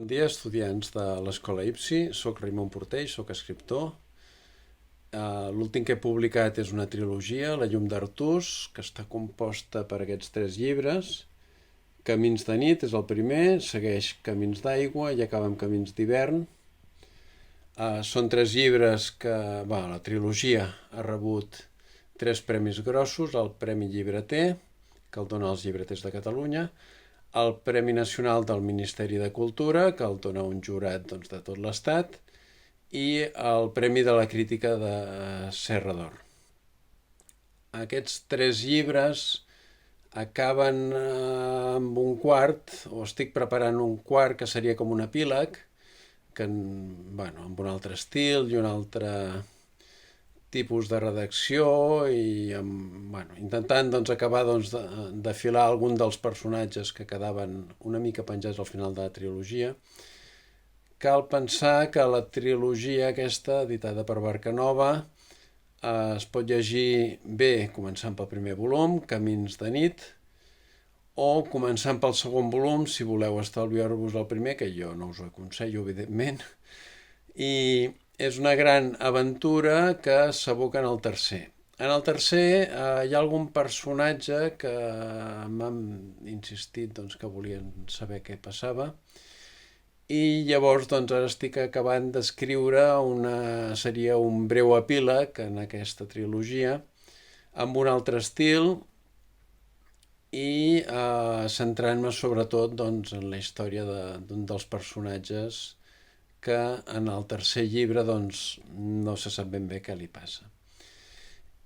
Bon dia, estudiants de l'Escola IPSI. Soc Raimon Portell, soc escriptor. L'últim que he publicat és una trilogia, La llum d'Artús, que està composta per aquests 3 llibres. Camins de nit és el primer, segueix Camins d'aigua i acaba amb Camins d'hivern. Són 3 llibres que, la trilogia ha rebut 3 premis grossos: el Premi Llibreter, que el dona als llibreters de Catalunya, el Premi Nacional del Ministeri de Cultura, que el dona un jurat de tot l'Estat, i el Premi de la Crítica de Serra d'Or. Aquests 3 llibres acaben amb un quart, o estic preparant un quart que seria com un epíleg, que amb un altre estil i un altre tipus de redacció i intentant acabar d'afilar algun dels personatges que quedaven una mica penjats al final de la trilogia. Cal pensar que la trilogia aquesta, editada per Barcanova, es pot llegir bé començant pel primer volum, Camins de nit, o començant pel segon volum, si voleu estalviar-vos el primer, que jo no us ho aconsello, evidentment. I és una gran aventura que s'aboca en el tercer. En el tercer hi ha algun personatge que m'han insistit que volien saber què passava, i llavors ara estic acabant d'escriure seria un breu epíleg en aquesta trilogia amb un altre estil i centrant-me sobretot en la història d'un dels personatges que en el tercer llibre no se sap ben bé què li passa.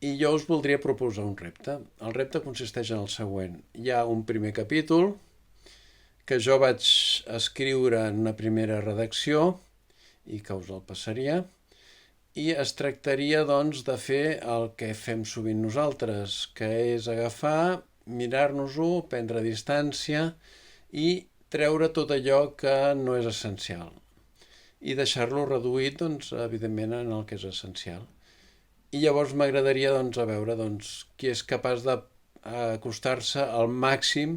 I jo us voldria proposar un repte. El repte consisteix en el següent. Hi ha un primer capítol que jo vaig escriure en una primera redacció i que us el passaria, i es tractaria de fer el que fem sovint nosaltres, que és agafar, mirar-nos-ho, prendre distància i treure tot allò que no és essencial i deixar-lo reduït, evidentment, en el que és essencial. I llavors m'agradaria a veure qui és capaç d'acostar-se al màxim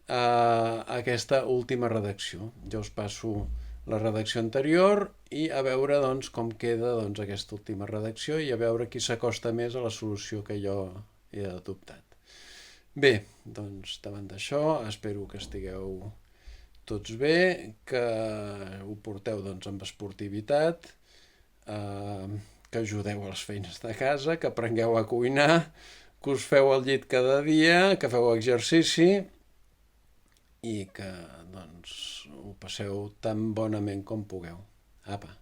a aquesta última redacció. Jo us passo la redacció anterior i a veure com queda aquesta última redacció i a veure qui s'acosta més a la solució que jo he adoptat. Bé, davant d'això espero que estigueu tots bé, que ho porteu amb esportivitat, que ajudeu a les feines de casa, que aprengueu a cuinar, que us feu al llit cada dia, que feu exercici i que ho passeu tan bonament com pugueu. Apa!